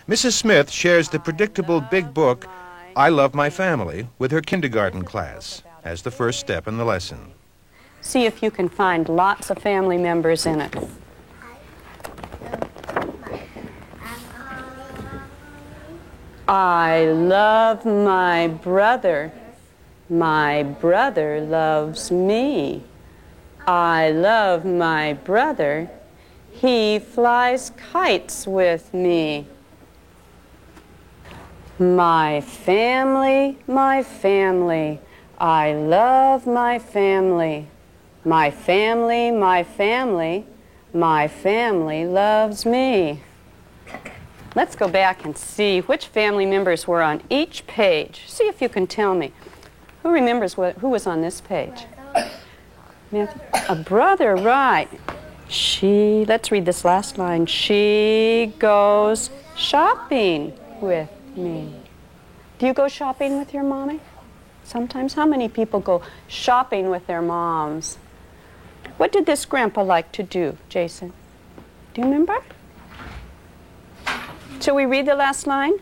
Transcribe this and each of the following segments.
Mrs. Smith shares the predictable big book, I Love My Family, with her kindergarten class as the first step in the lesson. See if you can find lots of family members in it. I love my brother. My brother loves me. I love my brother. He flies kites with me. My family, my family. I love my family. My family, my family. My family loves me. Let's go back and see which family members were on each page. See if you can tell me. Who remembers who was on this page? Matthew? A brother, right. Let's read this last line. She goes shopping with me. Do you go shopping with your mommy? Sometimes. How many people go shopping with their moms? What did this grandpa like to do, Jason? Do you remember? Shall we read the last line?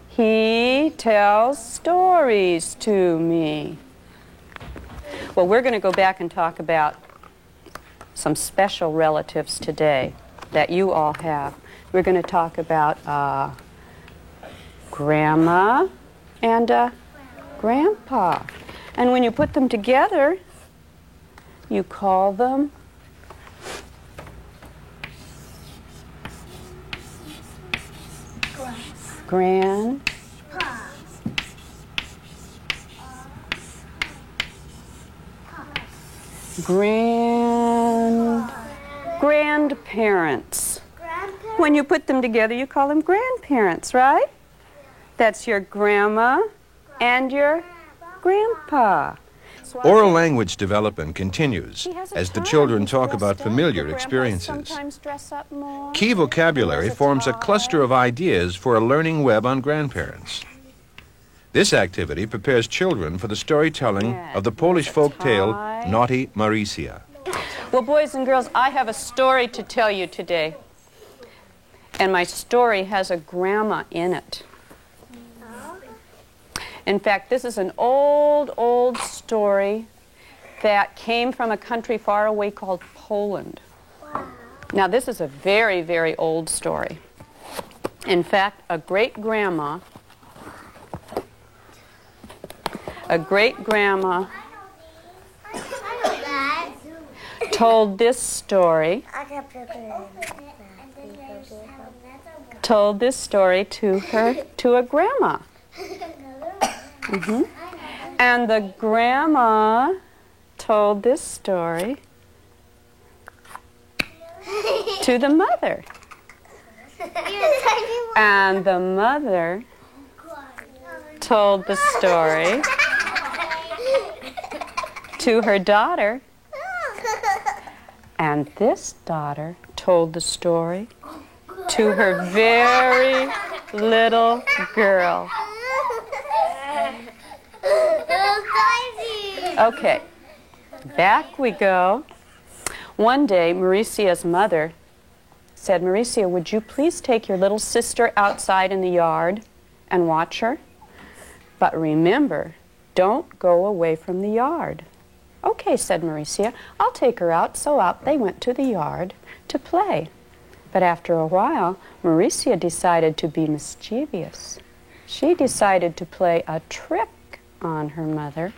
He tells stories to me. Well, we're going to go back and talk about some special relatives today that you all have. We're going to talk about Grandma and Grandpa. And when you put them together, you call them grandparents. When you put them together, you call them grandparents, right? That's your grandma and your grandpa. Oral language development continues as the children talk about familiar experiences. Key vocabulary forms a cluster of ideas for a learning web on grandparents. This activity prepares children for the storytelling of the Polish folk tale Naughty Marysia. Well, boys and girls, I have a story to tell you today. And my story has a grandma in it. In fact, this is an old story that came from a country far away called Poland. Now, this is a very, very old story. In fact, a great-grandma told this story to a grandma. And the grandma told this story to the mother. And the mother told the story to her daughter. And this daughter told the story to her very little girl. Okay, back we go. One day, Mauricia's mother said, Mauricia, would you please take your little sister outside in the yard and watch her? But remember, don't go away from the yard. Okay, said Mauricia, I'll take her out. So out they went to the yard to play. But after a while, Mauricia decided to be mischievous. She decided to play a trick on her mother.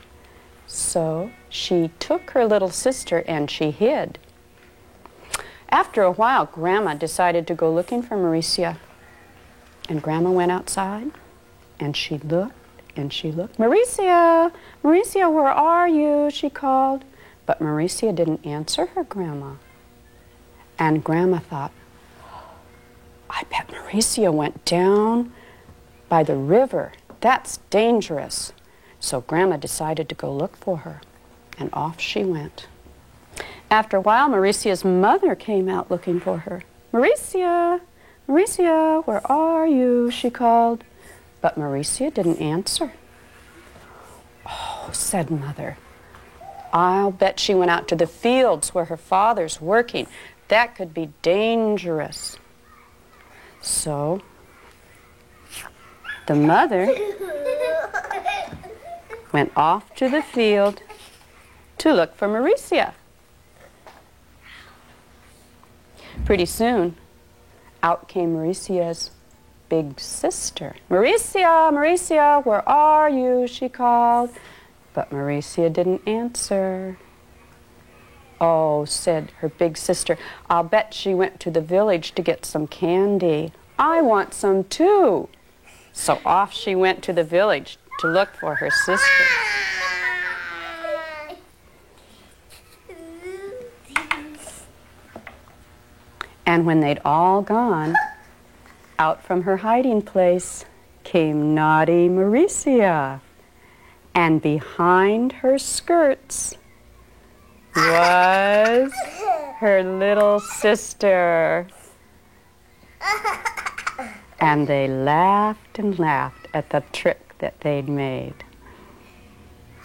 So she took her little sister and she hid. After a while, Grandma decided to go looking for Mauricia. And Grandma went outside and she looked and she looked. Mauricia, Mauricia, where are you? She called. But Mauricia didn't answer her grandma. And Grandma thought, I bet Mauricia went down by the river. That's dangerous. So Grandma decided to go look for her. And off she went. After a while, Mauricia's mother came out looking for her. Mauricia, Mauricia, where are you? She called. But Mauricia didn't answer. Oh, said Mother, I'll bet she went out to the fields where her father's working. That could be dangerous. So The mother went off to the field to look for Mauricia. Pretty soon, out came Mauricia's big sister. "Mauricia, Mauricia, where are you?" she called. But Mauricia didn't answer. "Oh," said her big sister, "I'll bet she went to the village to get some candy. I want some too." So off she went to the village to look for her sister. And when they'd all gone, out from her hiding place came naughty Mauricia. And behind her skirts was her little sister. And they laughed and laughed at the trick that they'd made.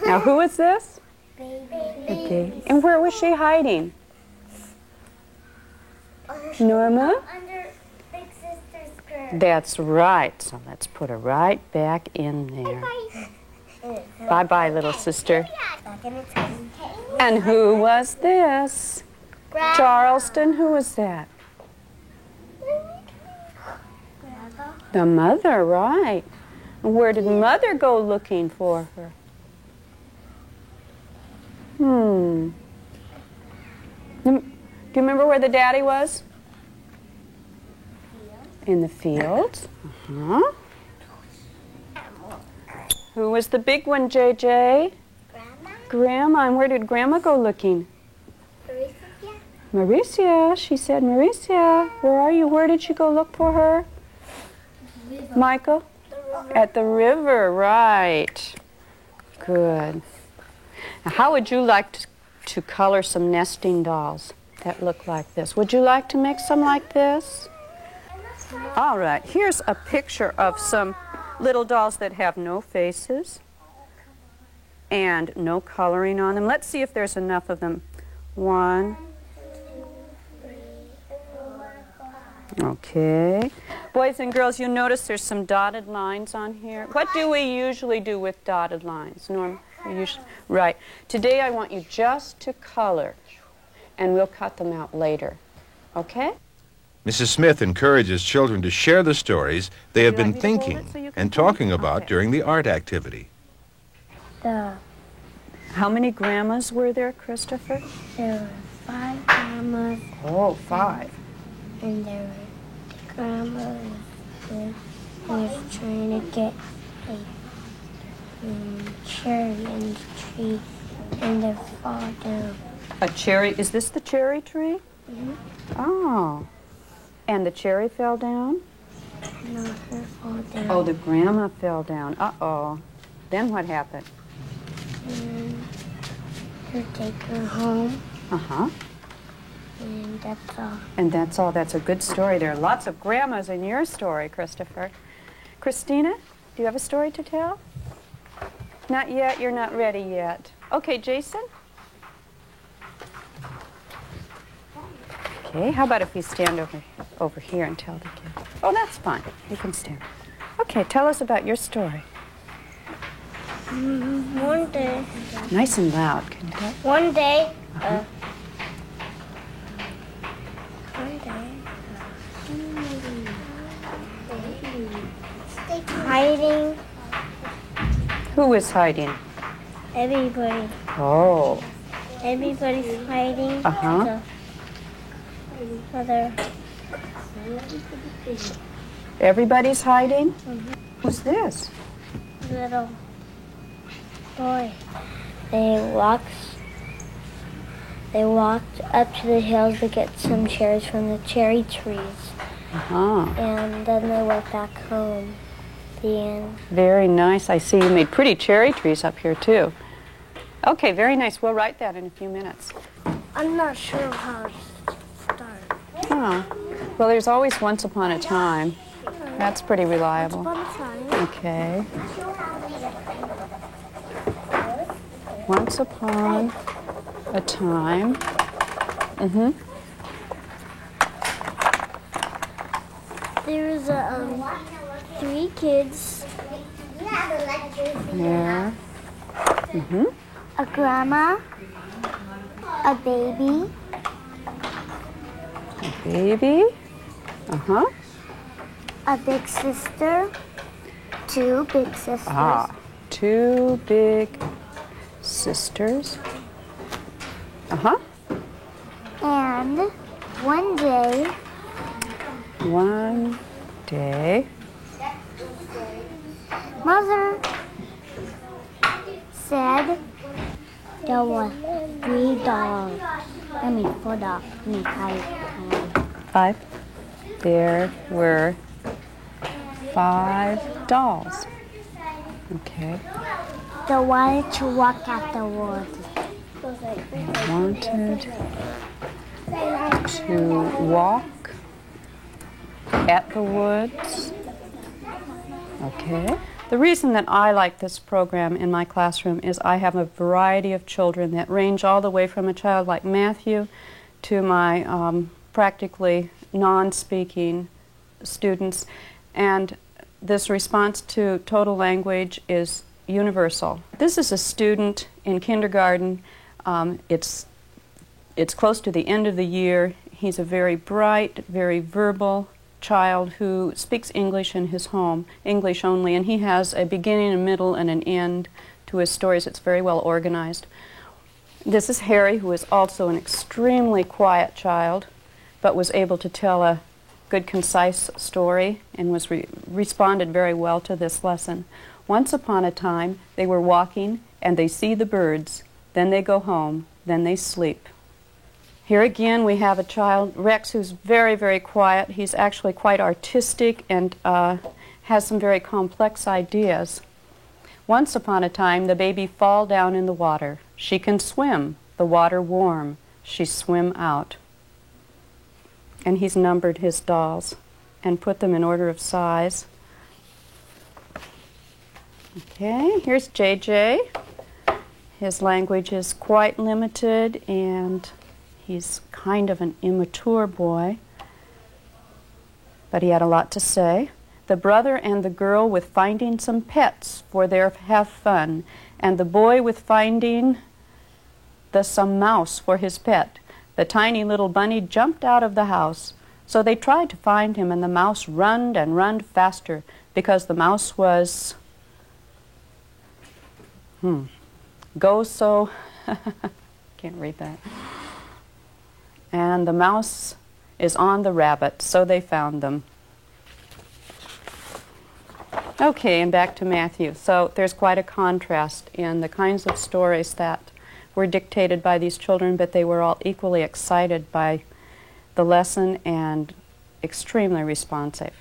Now, who is this? Baby. And where was she hiding? Norma? Under Big Sister's skirt. That's right. So let's put her right back in there. Bye-bye, little sister. And who was this? Charleston, who was that? The mother, right. And where did Mother go looking for her? Do you remember where the daddy was? In the fields. Who was the big one, JJ? Grandma? Grandma. And where did Grandma go looking? Mauricia? Mauricia. She said, "Mauricia, where are you? Where did she go look for her?" Michael? At the river, right. Good. Now, how would you like to color some nesting dolls that look like this? Would you like to make some like this? All right, here's a picture of some little dolls that have no faces and no coloring on them. Let's see if there's enough of them. 1. Okay. Boys and girls, you notice there's some dotted lines on here. What do we usually do with dotted lines, Norm? Right. Today I want you just to color, and we'll cut them out later. Okay? Mrs. Smith encourages children to share the stories they have been thinking and talking about during the art activity. How many grandmas were there, Christopher? There were 5 grandmas. Oh, 5. And there were grandma was trying to get a cherry in the tree, and they fall down. A cherry? Is this the cherry tree? Mm-hmm. Oh. And the cherry fell down? No, her fall down. Oh, the grandma fell down. Uh-oh. Then what happened? And her take her home. Uh-huh. And that's all. And that's all. That's a good story. There are lots of grandmas in your story, Christopher. Christina, do you have a story to tell? Not yet. You're not ready yet. Okay, Jason? Okay, how about if you stand over here and tell the kids? Oh, that's fine. You can stand. Okay, tell us about your story. One day. Nice and loud. Can you tell? One day. Hiding. Who is hiding? Everybody. Oh. Everybody's hiding. Uh-huh. Mother. Everybody's hiding? Who's this? Little boy. They walked up to the hills to get some cherries from the cherry trees. Uh-huh. And then they went back home. The end. Very nice. I see you made pretty cherry trees up here, too. Okay, very nice. We'll write that in a few minutes. I'm not sure how to start. Oh. Well, there's always Once Upon a Time. That's pretty reliable. Once upon a time. Okay. Once upon a time. Mm-hmm. There's a 3 kids. There. A grandma. A baby. Baby. Uh-huh. A big sister. 2 big sisters. Ah, 2 big sisters. Uh-huh. And one day, Mother said there were 3 dogs. 4 dogs. 5. There were 5 dolls. Okay. They wanted to walk at the woods. They wanted to walk at the woods. Okay. The reason that I like this program in my classroom is I have a variety of children that range all the way from a child like Matthew to my practically non-speaking students, and this response to total language is universal. This is a student in kindergarten. It's close to the end of the year. He's a very bright, very verbal child who speaks English in his home, English only, and he has a beginning, a middle, and an end to his stories. It's very well organized. This is Harry, who is also an extremely quiet child, but was able to tell a good, concise story and was responded very well to this lesson. Once upon a time, they were walking and they see the birds, then they go home, then they sleep. Here again we have a child, Rex, who's very, very quiet. He's actually quite artistic and has some very complex ideas. Once upon a time, the baby fall down in the water. She can swim, the water warm. She swim out. And he's numbered his dolls and put them in order of size. Okay, here's JJ. His language is quite limited and he's kind of an immature boy, but he had a lot to say. The brother and the girl with finding some pets for their have fun, and the boy with finding some mouse for his pet. The tiny little bunny jumped out of the house, so they tried to find him, and the mouse runned and runned faster because the mouse was can't read that. And the mouse is on the rabbit, so they found them. Okay, and back to Matthew. So there's quite a contrast in the kinds of stories that were dictated by these children, but they were all equally excited by the lesson and extremely responsive.